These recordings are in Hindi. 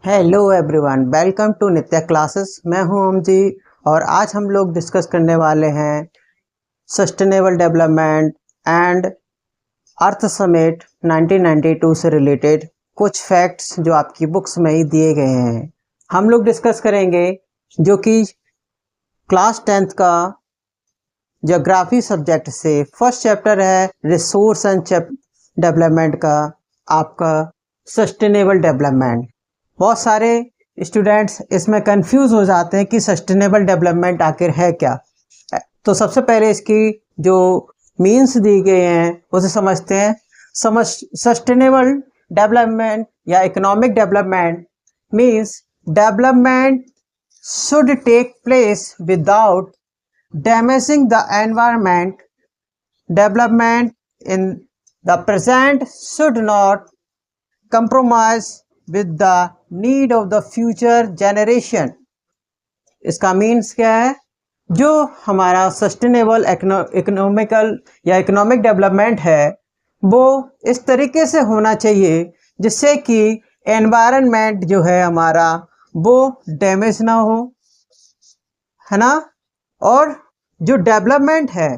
Hello everyone, welcome to Nitya classes. मैं हूं ओम जी और आज हम लोग डिस्कस करने वाले हैं sustainable development and earth summit 1992 से रिलेटेड कुछ फैक्ट्स जो आपकी बुक्स में ही दिए गए हैं। हम लोग डिस्कस करेंगे जो कि क्लास 10th का ज्योग्राफी सब्जेक्ट से फर्स्ट चैप्टर है रिसोर्स एंड डेवलपमेंट का, आपका सस्टेनेबल डेवलपमेंट। बहुत सारे स्टूडेंट्स इसमें कंफ्यूज हो जाते हैं कि सस्टेनेबल डेवलपमेंट आखिर है क्या। तो सबसे पहले इसकी जो मीन्स दी गए हैं उसे समझते हैं। सस्टेनेबल डेवलपमेंट या economic development means development should take place without damaging the environment. Development in the present should not compromise with the need of the future generation. इसका मीन्स क्या है? जो हमारा सस्टेनेबल इकोनॉमिकल या इकोनॉमिक डेवलपमेंट है वो इस तरीके से होना चाहिए जिससे कि एनवायरनमेंट जो है हमारा वो डैमेज ना हो, है ना। और जो डेवलपमेंट है,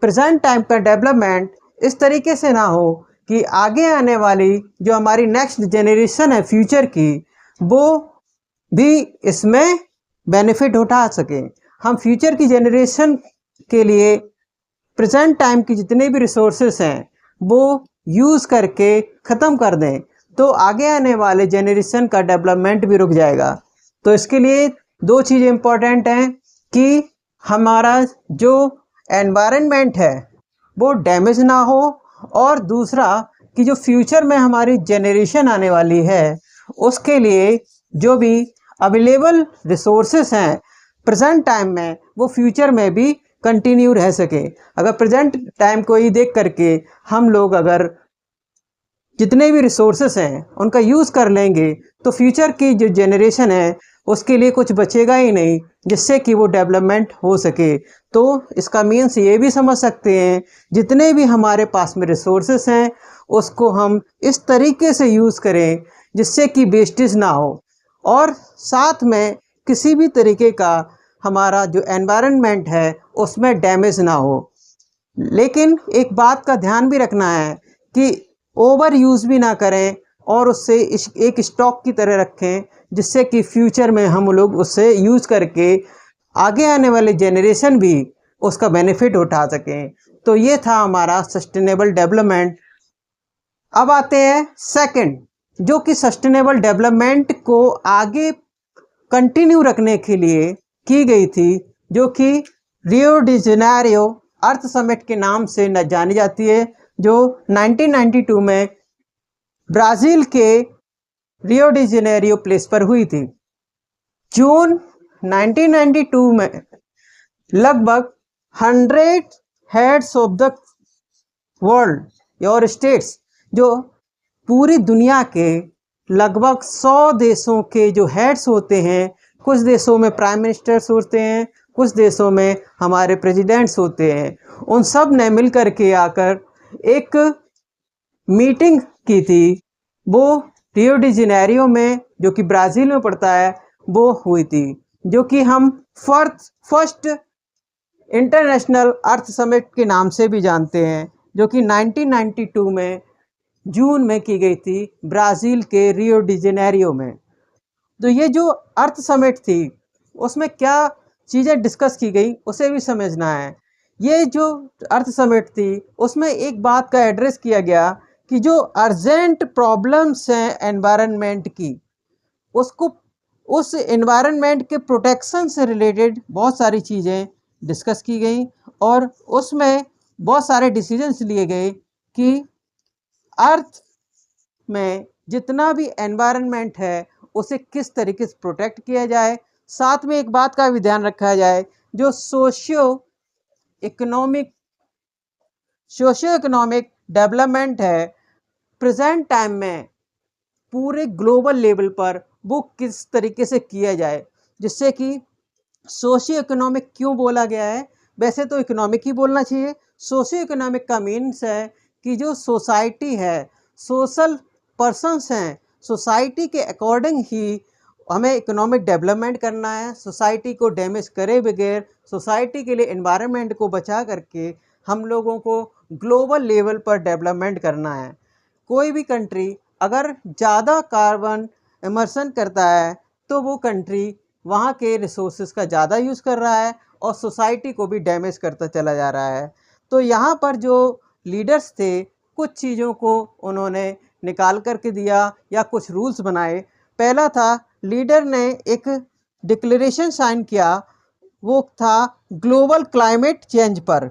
प्रेजेंट टाइम का डेवलपमेंट इस तरीके से ना हो कि आगे आने वाली जो हमारी नेक्स्ट जनरेशन है फ्यूचर की, वो भी इसमें बेनिफिट उठा सके। हम फ्यूचर की जनरेशन के लिए प्रेजेंट टाइम की जितने भी रिसोर्सेस हैं वो यूज़ करके ख़त्म कर दें तो आगे आने वाले जनरेशन का डेवलपमेंट भी रुक जाएगा। तो इसके लिए दो चीज़ें इम्पोर्टेंट हैं कि हमारा जो एनवायरनमेंट है वो डैमेज ना हो, और दूसरा कि जो फ्यूचर में हमारी जनरेशन आने वाली है उसके लिए जो भी अवेलेबल रिसोर्सेस हैं प्रेजेंट टाइम में वो फ्यूचर में भी कंटिन्यू रह सके। अगर प्रेजेंट टाइम को ही देख करके हम लोग अगर जितने भी रिसोर्सेस हैं उनका यूज़ कर लेंगे तो फ्यूचर की जो जनरेशन है उसके लिए कुछ बचेगा ही नहीं जिससे कि वो डेवलपमेंट हो सके। तो इसका मीन्स ये भी समझ सकते हैं जितने भी हमारे पास में रिसोर्सेस हैं उसको हम इस तरीके से यूज़ करें जिससे कि वेस्टेज ना हो और साथ में किसी भी तरीके का हमारा जो एनवायरनमेंट है उसमें डैमेज ना हो। लेकिन एक बात का ध्यान भी रखना है कि ओवर यूज़ भी ना करें और उससे एक स्टॉक की तरह रखें जिससे कि फ्यूचर में हम लोग उससे यूज़ करके आगे आने वाले जनरेशन भी उसका बेनिफिट उठा सकें। तो ये था हमारा सस्टेनेबल डेवलपमेंट। अब आते हैं सेकंड, जो कि सस्टेनेबल डेवलपमेंट को आगे कंटिन्यू रखने के लिए की गई थी, जो कि रियो डी जेनेरियो अर्थ समिट के नाम से जानी जाती है, जो 1992 में ब्राज़ील के रियो डी जेनेरियो प्लेस पर हुई थी। जून 1992 में लगभग 100 हेड्स ऑफ द वर्ल्ड और स्टेट्स, जो पूरी दुनिया के लगभग 100 देशों के जो हेड्स होते हैं, कुछ देशों में प्राइम मिनिस्टर्स होते हैं, कुछ देशों में हमारे प्रेसिडेंट्स होते हैं, उन सब ने मिलकर के आकर एक मीटिंग की थी। वो रियो डी जेनेरियो में, जो कि ब्राज़ील में पड़ता है, वो हुई थी, जो कि हम फर्स्ट इंटरनेशनल अर्थ समिट के नाम से भी जानते हैं, जो कि 1992 में जून में की गई थी ब्राज़ील के रियो डी जेनेरियो में। तो ये जो अर्थ समिट थी उसमें क्या चीज़ें डिस्कस की गई उसे भी समझना है। ये जो अर्थ समिट थी उसमें एक बात का एड्रेस किया गया कि जो अर्जेंट प्रॉब्लम्स हैं एनवायरनमेंट की, उसको उस एनवायरनमेंट के प्रोटेक्शन से रिलेटेड बहुत सारी चीज़ें डिस्कस की गई और उसमें बहुत सारे डिसीजंस लिए गए कि अर्थ में जितना भी एनवायरनमेंट है उसे किस तरीके से प्रोटेक्ट किया जाए। साथ में एक बात का भी ध्यान रखा जाए, जो सोशियो इकोनॉमिक डेवलपमेंट है प्रेजेंट टाइम में पूरे ग्लोबल लेवल पर वो किस तरीके से किया जाए, जिससे कि सोशियो इकोनॉमिक क्यों बोला गया है, वैसे तो इकोनॉमिक ही बोलना चाहिए। सोशियो इकोनॉमिक का मीन्स है कि जो सोसाइटी है, सोशल पर्सन्स हैं, सोसाइटी के अकॉर्डिंग ही हमें इकोनॉमिक डेवलपमेंट करना है। सोसाइटी को डैमेज करे बगैर, सोसाइटी के लिए एनवायरनमेंट को बचा करके हम लोगों को ग्लोबल लेवल पर डेवलपमेंट करना है। कोई भी कंट्री अगर ज़्यादा कार्बन इमर्शन करता है तो वो कंट्री वहाँ के रिसोर्सेज का ज़्यादा यूज़ कर रहा है और सोसाइटी को भी डैमेज करता चला जा रहा है। तो यहाँ पर जो लीडर्स थे, कुछ चीज़ों को उन्होंने निकाल करके दिया या कुछ रूल्स बनाए। पहला था, लीडर ने एक डिक्लेरेशन साइन किया, वो था ग्लोबल क्लाइमेट चेंज पर,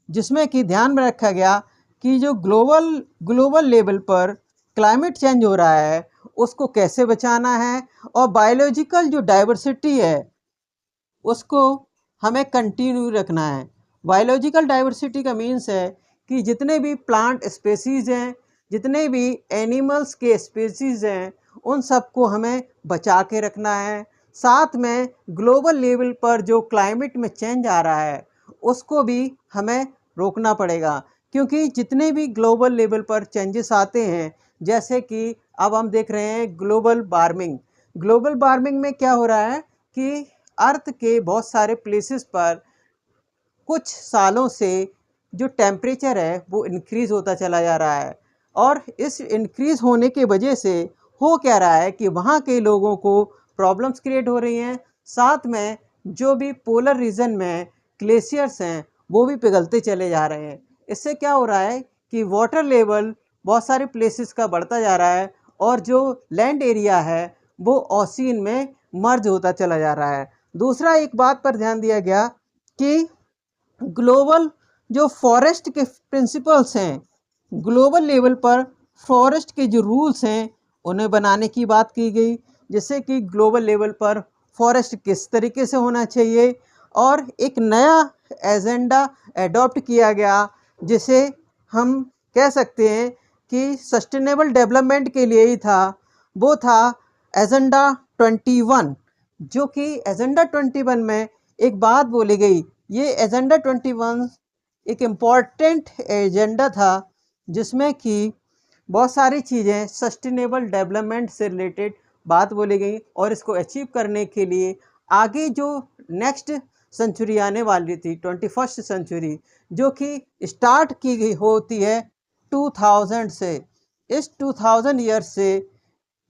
जिसमें कि ध्यान में रखा गया कि जो ग्लोबल लेवल पर क्लाइमेट चेंज हो रहा है उसको कैसे बचाना है और बायोलॉजिकल जो डाइवर्सिटी है उसको हमें कंटिन्यू रखना है। बायोलॉजिकल डाइवर्सिटी का मीन्स है कि जितने भी प्लांट स्पेसीज़ हैं, जितने भी एनिमल्स के स्पेसीज़ हैं, उन सबको हमें बचा के रखना है। साथ में ग्लोबल लेवल पर जो क्लाइमेट में चेंज आ रहा है उसको भी हमें रोकना पड़ेगा, क्योंकि जितने भी ग्लोबल लेवल पर चेंजेस आते हैं, जैसे कि अब हम देख रहे हैं ग्लोबल वार्मिंग। ग्लोबल वार्मिंग में क्या हो रहा है कि अर्थ के बहुत सारे प्लेसेस पर कुछ सालों से जो टेम्परेचर है वो इंक्रीज़ होता चला जा रहा है, और इस इंक्रीज़ होने की वजह से हो क्या रहा है कि वहाँ के लोगों को प्रॉब्लम्स क्रिएट हो रही हैं। साथ में जो भी पोलर रीजन में ग्लेशियर्स हैं वो भी पिघलते चले जा रहे हैं। इससे क्या हो रहा है कि वाटर लेवल बहुत सारे प्लेसेस का बढ़ता जा रहा है और जो लैंड एरिया है वो ओशियन में मर्ज होता चला जा रहा है। दूसरा, एक बात पर ध्यान दिया गया कि ग्लोबल जो फॉरेस्ट के प्रिंसिपल्स हैं, ग्लोबल लेवल पर फॉरेस्ट के जो रूल्स हैं उन्हें बनाने की बात की गई, जैसे कि ग्लोबल लेवल पर फॉरेस्ट किस तरीके से होना चाहिए, और एक नया एजेंडा एडॉप्ट किया गया जिसे हम कह सकते हैं कि सस्टेनेबल डेवलपमेंट के लिए ही था। वो था एजेंडा 21, जो कि एजेंडा 21 में एक बात बोली गई। ये एजेंडा 21 एक इम्पॉर्टेंट एजेंडा था जिसमें कि बहुत सारी चीज़ें सस्टेनेबल डेवलपमेंट से रिलेटेड बात बोली गई, और इसको अचीव करने के लिए आगे जो नेक्स्ट सेंचुरी आने वाली थी, 21st सेंचुरी, जो कि स्टार्ट की गई होती है 2000 से। इस 2000 ईयर से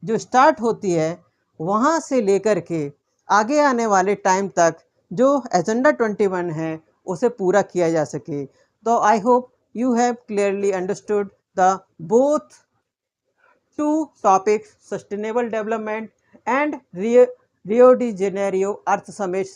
जो स्टार्ट होती है, वहाँ से लेकर के आगे आने वाले टाइम तक जो एजेंडा 21 है उसे पूरा किया जा सके। तो I hope you have clearly understood the both two topics, sustainable development and Rio de Janeiro Earth Summit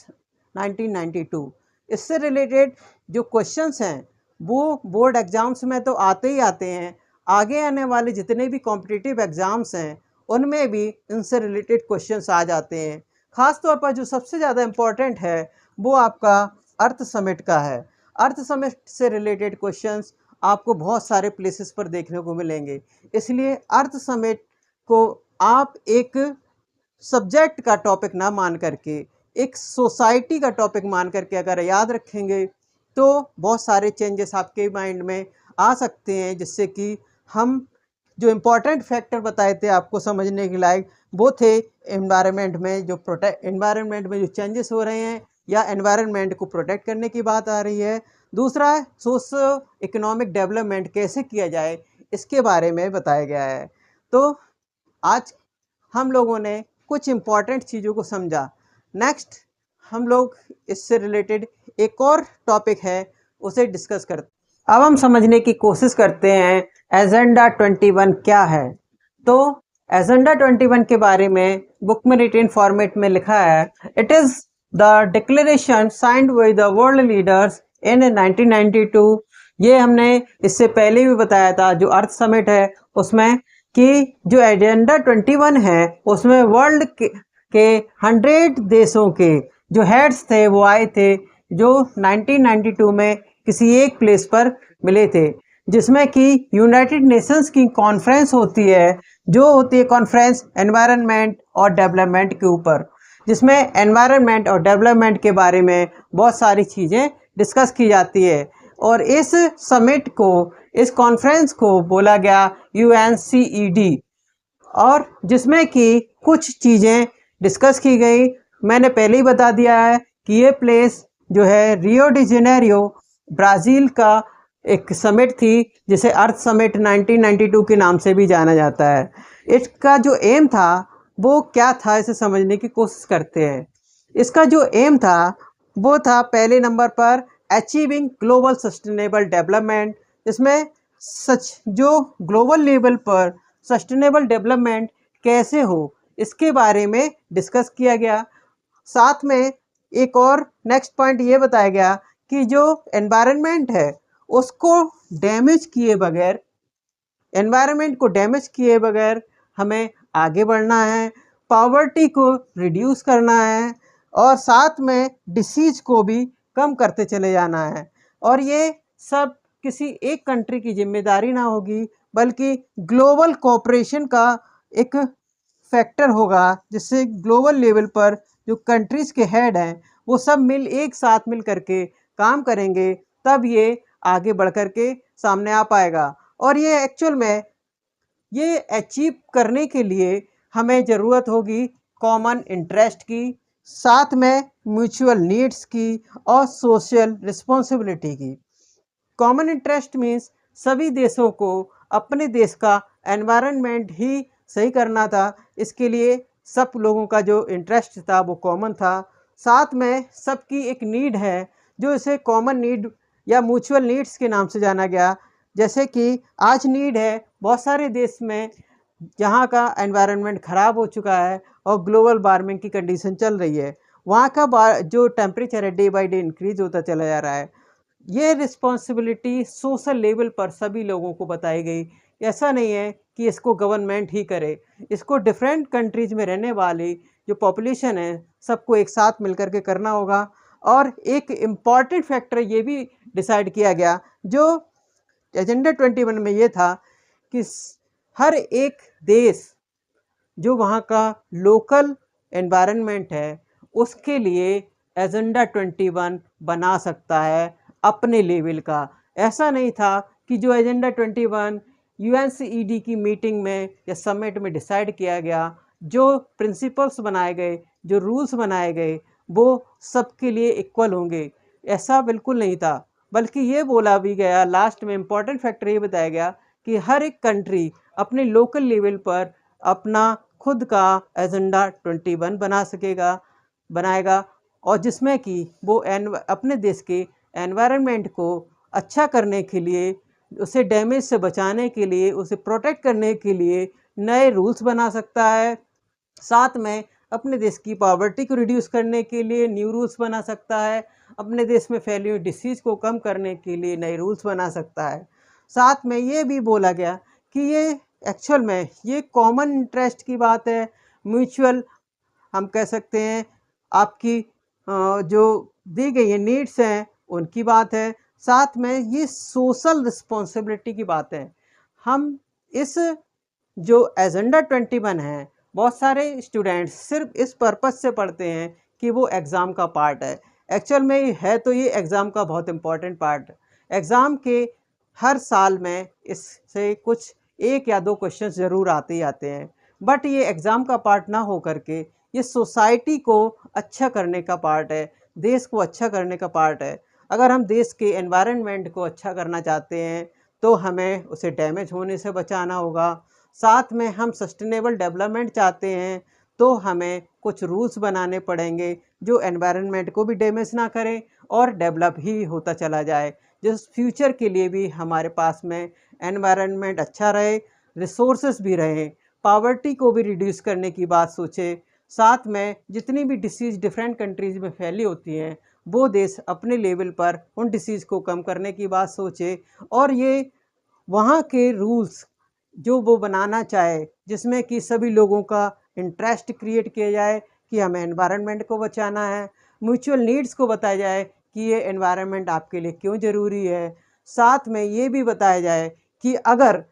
1992। इससे रिलेटेड जो क्वेश्चंस हैं वो बोर्ड एग्जाम्स में तो आते ही आते हैं, आगे आने वाले जितने भी कॉम्पिटिटिव एग्ज़ाम्स हैं उनमें भी इनसे रिलेटेड क्वेश्चंस आ जाते हैं। ख़ास तौर पर जो सबसे ज़्यादा इम्पोर्टेंट है वो आपका अर्थ समिट का है। अर्थ समिट से रिलेटेड क्वेश्चंस आपको बहुत सारे प्लेसेस पर देखने को मिलेंगे, इसलिए अर्थ समिट को आप एक सब्जेक्ट का टॉपिक ना मान करके एक सोसाइटी का टॉपिक मान करके अगर याद रखेंगे तो बहुत सारे चेंजेस आपके माइंड में आ सकते हैं, जिससे कि हम जो इम्पोर्टेंट फैक्टर बताए थे आपको समझने के लायक, वो थे एनवायरनमेंट में जो चेंजेस हो रहे हैं या एनवायरनमेंट को प्रोटेक्ट करने की बात आ रही है। दूसरा, सोशो इकोनॉमिक डेवलपमेंट कैसे किया जाए इसके बारे में बताया गया है। तो आज हम लोगों ने कुछ इम्पॉर्टेंट चीज़ों को समझा। नेक्स्ट हम लोग इससे रिलेटेड एक और टॉपिक है उसे डिस्कस करते हैं। अब हम समझने की कोशिश करते हैं एजेंडा 21 क्या है। तो एजेंडा 21 के बारे में बुक में रिटेन फॉर्मेट में लिखा है, it is the declaration signed by the world leaders in 1992। ये हमने इससे पहले भी बताया था जो अर्थ समिट है उसमें, कि जो एजेंडा 21 है उसमें वर्ल्ड के 100 देशों के जो हेड्स थे वो आए थे, जो 1992 में किसी एक प्लेस पर मिले थे, जिसमें कि यूनाइटेड नेशंस की कॉन्फ्रेंस होती है, जो होती है कॉन्फ्रेंस एनवायरनमेंट और डेवलपमेंट के ऊपर, जिसमें एनवायरनमेंट और डेवलपमेंट के बारे में बहुत सारी चीज़ें डिस्कस की जाती है। और इस समिट को, इस कॉन्फ्रेंस को बोला गया UNCED। और जिसमें कि कुछ चीज़ें डिस्कस की गई। मैंने पहले ही बता दिया है कि ये प्लेस जो है रियो डी जेनेरियो ब्राज़ील का एक समिट थी, जिसे अर्थ समिट 1992 के नाम से भी जाना जाता है। इसका जो एम था वो क्या था, इसे समझने की कोशिश करते हैं। इसका जो एम था वो था पहले नंबर पर अचीविंग ग्लोबल सस्टेनेबल डेवलपमेंट। इसमें जो ग्लोबल लेवल पर सस्टेनेबल डेवलपमेंट कैसे हो इसके बारे में डिस्कस किया गया। साथ में एक और नेक्स्ट पॉइंट ये बताया गया कि जो एनवायरनमेंट है उसको डैमेज किए बगैर, एनवायरनमेंट को डैमेज किए बगैर हमें आगे बढ़ना है, पॉवर्टी को रिड्यूस करना है और साथ में डिसीज को भी कम करते चले जाना है। और ये सब किसी एक कंट्री की जिम्मेदारी ना होगी, बल्कि ग्लोबल कोऑपरेशन का एक फैक्टर होगा, जिससे ग्लोबल लेवल पर जो कंट्रीज़ के हेड हैं वो सब एक साथ मिल करके काम करेंगे, तब ये आगे बढ़ कर के सामने आ पाएगा। और ये एक्चुअल में ये अचीव करने के लिए हमें ज़रूरत होगी कॉमन इंटरेस्ट की, साथ में म्यूचुअल नीड्स की और सोशल रिस्पॉन्सिबिलिटी की। कॉमन इंटरेस्ट मीन्स सभी देशों को अपने देश का एनवायरनमेंट ही सही करना था। इसके लिए सब लोगों का जो इंटरेस्ट था वो कॉमन था। साथ में सबकी एक नीड है जो इसे कॉमन नीड या म्यूचुअल नीड्स के नाम से जाना गया। जैसे कि आज नीड है बहुत सारे देश में जहाँ का एनवायरनमेंट ख़राब हो चुका है और ग्लोबल वार्मिंग की कंडीशन चल रही है, वहाँ का जो टेम्परेचर है डे बाय डे इंक्रीज होता चला जा रहा है। ये रिस्पॉन्सिबिलिटी सोशल लेवल पर सभी लोगों को बताई गई। ऐसा नहीं है कि इसको गवर्नमेंट ही करे, इसको डिफरेंट कंट्रीज़ में रहने वाली जो पॉपुलेशन है सबको एक साथ मिलकर के करना होगा। और एक इम्पॉर्टेंट फैक्टर ये भी डिसाइड किया गया जो एजेंडा 21 में ये था कि हर एक देश जो वहाँ का लोकल एनवायरनमेंट है उसके लिए एजेंडा 21 बना सकता है अपने लेवल का। ऐसा नहीं था कि जो एजेंडा 21 यूएनसीईडी की मीटिंग में या समिट में डिसाइड किया गया, जो प्रिंसिपल्स बनाए गए, जो रूल्स बनाए गए, वो सबके लिए इक्वल होंगे, ऐसा बिल्कुल नहीं था। बल्कि ये बोला भी गया, लास्ट में इम्पॉर्टेंट फैक्टर ये बताया गया कि हर एक कंट्री अपने लोकल लेवल पर अपना खुद का एजेंडा 21 बनाएगा और जिसमें कि वो अपने देश के एनवायरनमेंट को अच्छा करने के लिए, उसे डैमेज से बचाने के लिए, उसे प्रोटेक्ट करने के लिए नए रूल्स बना सकता है। साथ में अपने देश की पॉवर्टी को रिड्यूस करने के लिए न्यू रूल्स बना सकता है, अपने देश में फैली हुई डिसीज़ को कम करने के लिए नए रूल्स बना सकता है। साथ में ये भी बोला गया कि ये एक्चुअल में ये कॉमन इंटरेस्ट की बात है, म्यूचुअल हम कह सकते हैं आपकी जो दी गई है नीड्स हैं उनकी बात है। साथ में ये सोशल रिस्पॉन्सिबिलिटी की बात है। हम इस जो एजेंडा 21 है, बहुत सारे स्टूडेंट्स सिर्फ इस पर्पज़ से पढ़ते हैं कि वो एग्ज़ाम का पार्ट है। एक्चुअल में है तो ये एग्ज़ाम का बहुत इम्पॉर्टेंट पार्ट। एग्ज़ाम के हर साल में इससे कुछ एक या दो क्वेश्चन ज़रूर आते ही आते हैं, बट ये एग्ज़ाम का पार्ट ना हो करके ये सोसाइटी को अच्छा करने का पार्ट है, देश को अच्छा करने का पार्ट है। अगर हम देश के एनवायरनमेंट को अच्छा करना चाहते हैं तो हमें उसे डैमेज होने से बचाना होगा। साथ में हम सस्टेनेबल डेवलपमेंट चाहते हैं तो हमें कुछ रूल्स बनाने पड़ेंगे जो एनवायरनमेंट को भी डैमेज ना करें और डेवलप ही होता चला जाए, जिस फ्यूचर के लिए भी हमारे पास में एनवायरनमेंट अच्छा रहे, रिसोर्सेज भी रहें, पावर्टी को भी रिड्यूस करने की बात सोचे। साथ में जितनी भी डिसीज़ डिफरेंट कंट्रीज़ में फैली होती हैं वो देश अपने लेवल पर उन डिसीज़ को कम करने की बात सोचे और ये वहाँ के रूल्स जो वो बनाना चाहे जिसमें कि सभी लोगों का इंटरेस्ट क्रिएट किया जाए कि हमें एनवायरनमेंट को बचाना है, म्यूचुअल नीड्स को बताया जाए कि ये एनवायरनमेंट आपके लिए क्यों ज़रूरी है। साथ में ये भी बताया जाए कि अगर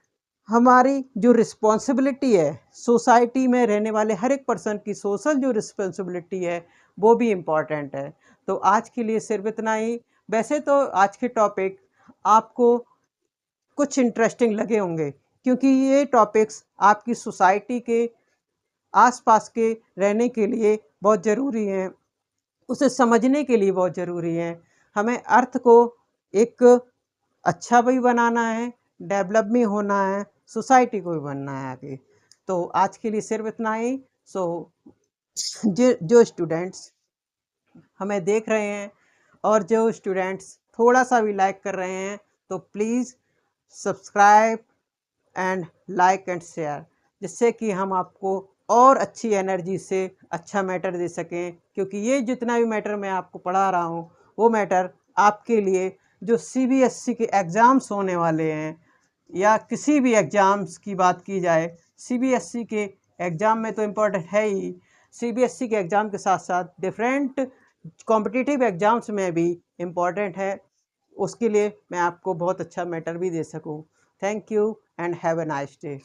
हमारी जो रिस्पॉन्सिबिलिटी है सोसाइटी में रहने वाले हर एक पर्सन की सोशल जो रिस्पॉन्सिबिलिटी है वो भी इम्पॉर्टेंट है। तो आज के लिए सिर्फ इतना ही। वैसे तो आज के टॉपिक आपको कुछ इंटरेस्टिंग लगे होंगे क्योंकि ये टॉपिक्स आपकी सोसाइटी के आसपास के रहने के लिए बहुत ज़रूरी हैं, उसे समझने के लिए बहुत ज़रूरी है। हमें अर्थ को एक अच्छा भी बनाना है, डेवलप भी होना है, सोसाइटी को भी बनना है आगे। तो आज के लिए सिर्फ इतना ही। सो जो स्टूडेंट्स हमें देख रहे हैं और जो स्टूडेंट्स थोड़ा सा भी लाइक कर रहे हैं, तो please subscribe and like and share, जिससे कि हम आपको और अच्छी एनर्जी से अच्छा मैटर दे सकें। क्योंकि ये जितना भी मैटर मैं आपको पढ़ा रहा हूँ वो मैटर आपके लिए जो सीबीएसई के एग्ज़ाम्स होने वाले हैं, या किसी भी एग्ज़ाम्स की बात की जाए, सीबीएसई के एग्ज़ाम में तो इम्पोर्टेंट है ही, सीबीएसई के एग्ज़ाम के साथ साथ डिफरेंट कॉम्पिटिटिव एग्ज़ाम्स में भी इम्पॉर्टेंट है। उसके लिए मैं आपको बहुत अच्छा मैटर भी दे सकूं। Thank you and have a nice day.